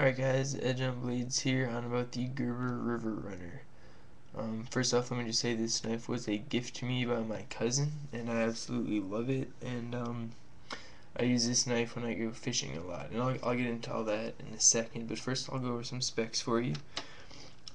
Alright guys, TheEdgeOnBlades here on about the Gerber River Runner. First off, let me just say this knife was a gift to me by my cousin, and I absolutely love it, and I use this knife when I go fishing a lot, and I'll get into all that in a second, but first I'll go over some specs for you.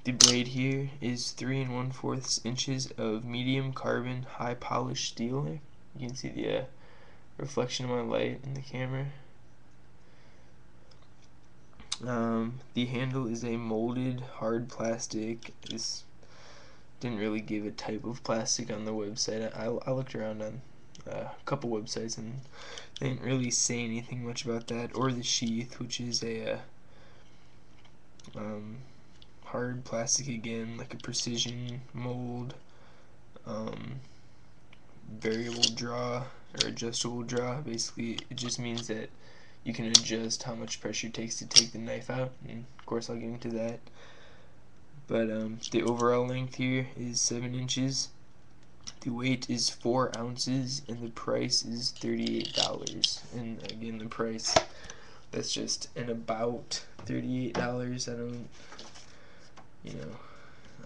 The blade here is 3 1/4 inches of medium carbon high polished steel. You can see the reflection of my light in the camera. The handle is a molded hard plastic. This didn't really give a type of plastic on the website. I looked around on a couple websites and they didn't really say anything much about that, or the Sheath, which is a hard plastic again, like a precision mold, variable draw or adjustable draw. Basically, it just means that you can adjust how much pressure it takes to take the knife out, and of course I'll get into that. But the overall length here is 7 inches. The weight is 4 ounces, and the price is $38. And again, the price, that's just an about $38. I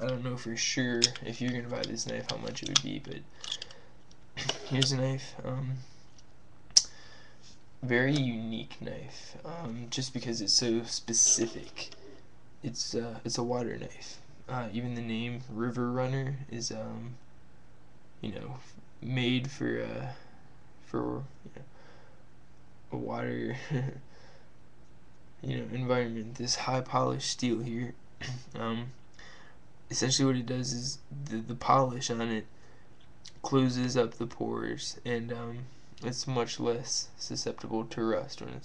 don't know for sure if you're gonna buy this knife how much it would be, but here's a knife. Very unique knife, just because it's so specific. It's a water knife. Even the name River Runner is made for a water environment. This high polished steel here, essentially what it does is the polish on it closes up the pores, and it's much less susceptible to rust when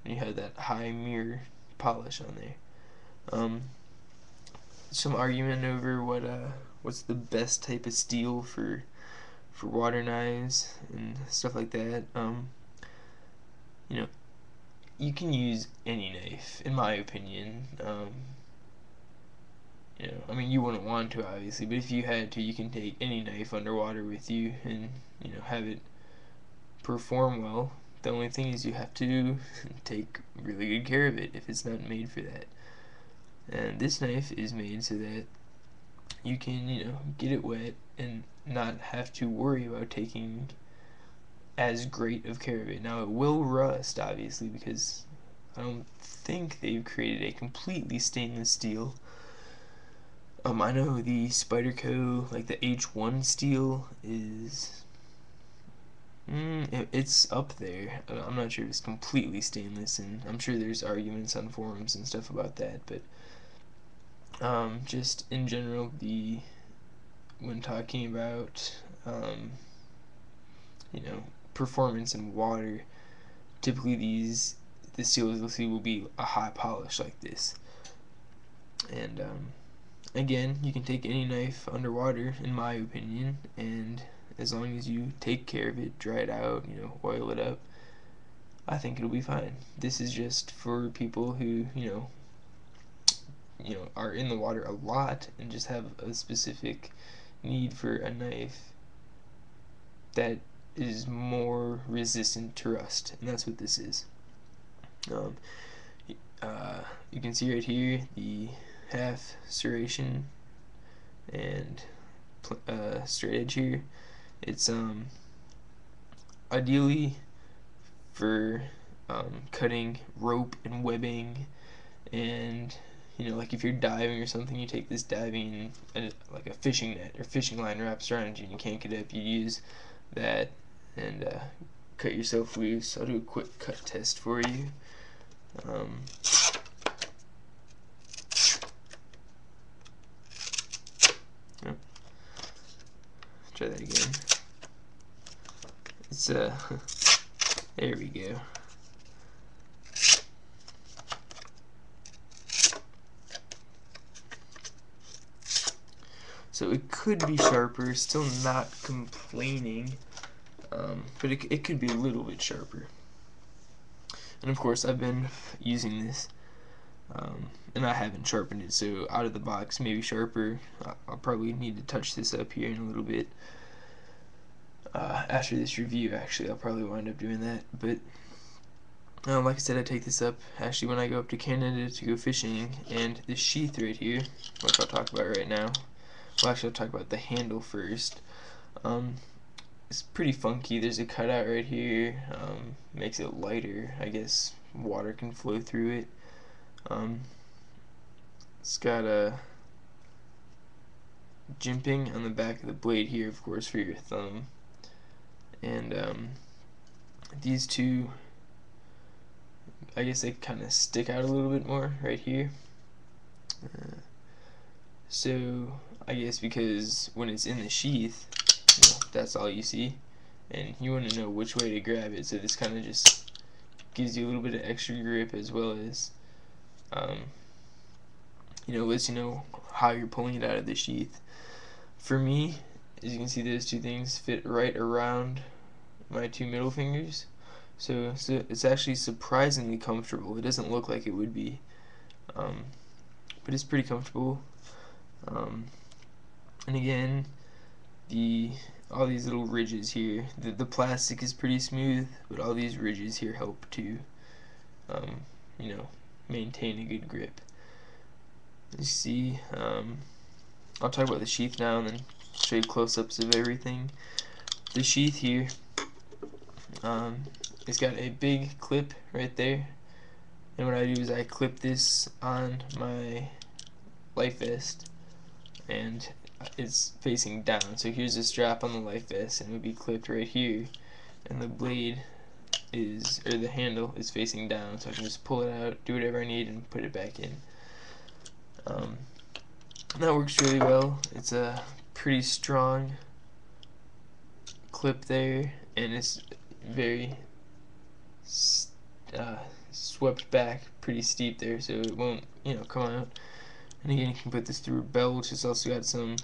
you have that high mirror polish on there. Some argument over what's the best type of steel for water knives and stuff like that. You can use any knife, in my opinion. I mean, you wouldn't want to, obviously, but if you had to, you can take any knife underwater with you and have it perform well. The only thing is you have to take really good care of it if it's not made for that. And this knife is made so that you can get it wet and not have to worry about taking as great of care of it. Now, it will rust, obviously, because I don't think they've created a completely stainless steel. I know the Spyderco, like the H1 steel, is it's up there. I'm not sure if it's completely stainless, and I'm sure there's arguments on forums and stuff about that, but just in general, when talking about performance in water, typically the steels you'll see will be a high polish like this. And again, you can take any knife underwater, in my opinion, and as long as you take care of it, dry it out, oil it up, I think it'll be fine. This is just for people who are in the water a lot and just have a specific need for a knife that is more resistant to rust, and that's what this is. You can see right here the half serration and straight edge here. It's ideally for cutting rope and webbing, and like if you're diving or something, you take this diving and like a fishing net or fishing line wraps around you and you can't get up, you use that and cut yourself loose. I'll do a quick cut test for you. Try that again. It's there we go. So it could be sharper, still not complaining, but it could be a little bit sharper. And of course I've been using this, and I haven't sharpened it, so out of the box maybe sharper. I'll probably need to touch this up here in a little bit. After this review, actually, I'll probably wind up doing that, but Like I said, I take this up actually when I go up to Canada to go fishing, and this sheath right here, which I'll talk about right now. Well, actually, I'll talk about the handle first. It's pretty funky. There's a cutout right here. Makes it lighter. I guess water can flow through it. It's got a jimping on the back of the blade here, of course, for your thumb. And these two, I guess they kind of stick out a little bit more right here. So I guess because when it's in the sheath, that's all you see, and you want to know which way to grab it, so this kind of just gives you a little bit of extra grip, as well as lets you know how you're pulling it out of the sheath. For me, as you can see, those two things fit right around my two middle fingers, so it's actually surprisingly comfortable. It doesn't look like it would be, but it's pretty comfortable. And again, all these little ridges here, the plastic is pretty smooth, but all these ridges here help to maintain a good grip. You see, I'll talk about the sheath now and then show you close-ups of everything. The sheath here, it's got a big clip right there, and what I do is I clip this on my life vest, and it's facing down. So here's a strap on the life vest, and it would be clipped right here, and the blade the handle is facing down, so I can just pull it out, do whatever I need, and put it back in. That works really well. It's a pretty strong clip there, and it's very swept back, pretty steep there, so it won't come out. And again, you can put this through a belt, which has also got some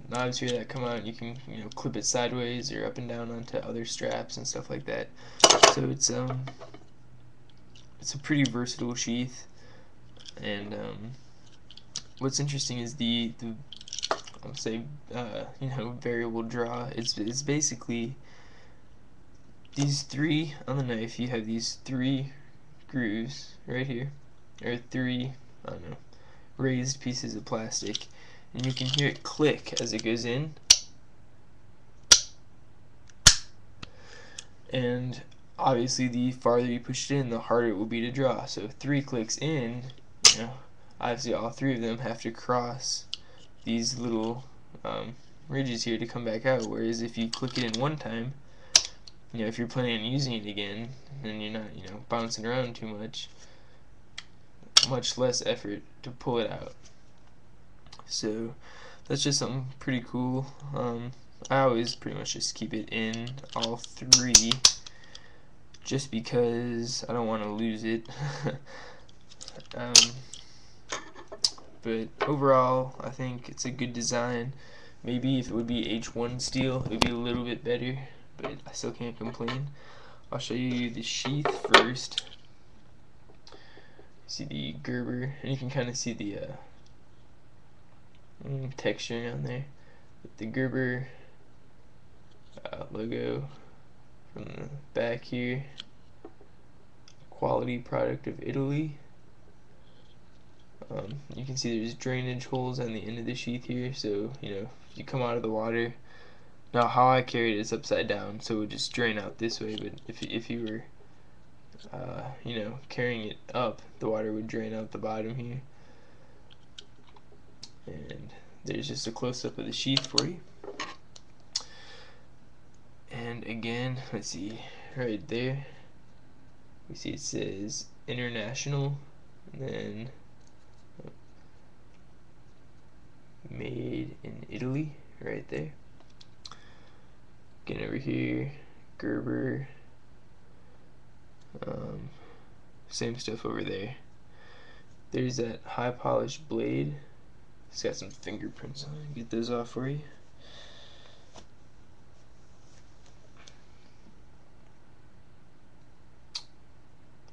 knobs here that come out, and you can clip it sideways or up and down onto other straps and stuff like that. So it's a pretty versatile sheath. And what's interesting is the I'll say variable draw. It's basically these three on the knife. You have these three grooves right here, or three, I don't know, raised pieces of plastic, and you can hear it click as it goes in. And obviously, the farther you push it in, the harder it will be to draw. So 3 clicks in, obviously all 3 of them have to cross these little ridges here to come back out. Whereas if you click it in one time, if you're planning on using it again, then you're not bouncing around too much. Much less effort to pull it out. So that's just something pretty cool. I always pretty much just keep it in all 3, just because I don't want to lose it. But overall, I think it's a good design. Maybe if it would be H1 steel, it would be a little bit better, but I still can't complain. I'll show you the sheath first. See the Gerber, and you can kind of see the texture on there. The Gerber logo from the back here. Quality product of Italy. You can see there's drainage holes on the end of the sheath here, so if you come out of the water. Now how I carry it is upside down, so it would just drain out this way, but if you were carrying it up, the water would drain out the bottom here. And there's just a close-up of the sheath for you. And again, let's see, right there, we see it says International, and then made in Italy right there. Again, over here, Gerber, same stuff over there. There's that high polished blade. It's got some fingerprints on it. Get those off for you.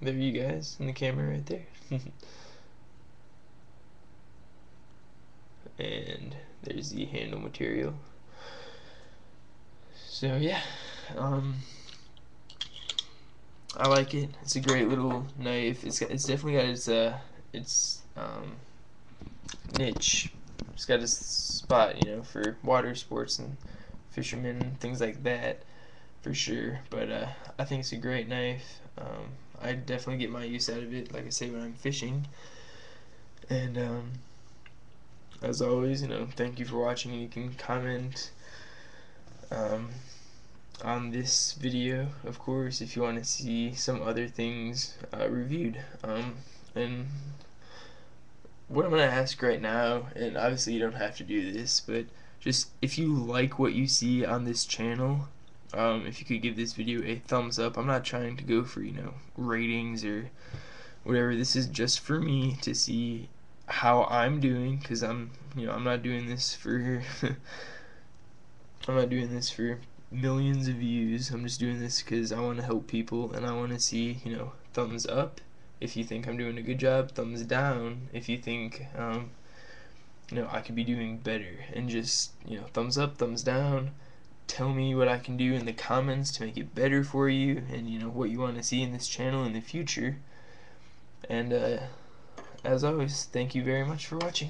There you guys in the camera right there. And there's the handle material. So yeah, I like it. It's a great little knife. It's definitely got its niche. It's got a spot, for water sports and fishermen and things like that, for sure. But I think it's a great knife. I definitely get my use out of it, like I say, when I'm fishing. And as always, thank you for watching. And you can comment on this video, of course, if you want to see some other things reviewed. And what I'm going to ask right now, and obviously you don't have to do this, but just if you like what you see on this channel, if you could give this video a thumbs up. I'm not trying to go for, ratings or whatever. This is just for me to see how I'm doing, because I'm not doing this for I'm not doing this for millions of views. I'm just doing this because I want to help people, and I want to see, thumbs up if you think I'm doing a good job, thumbs down if you think I could be doing better, and just thumbs up, thumbs down. Tell me what I can do in the comments to make it better for you, and what you want to see in this channel in the future. And as always, thank you very much for watching.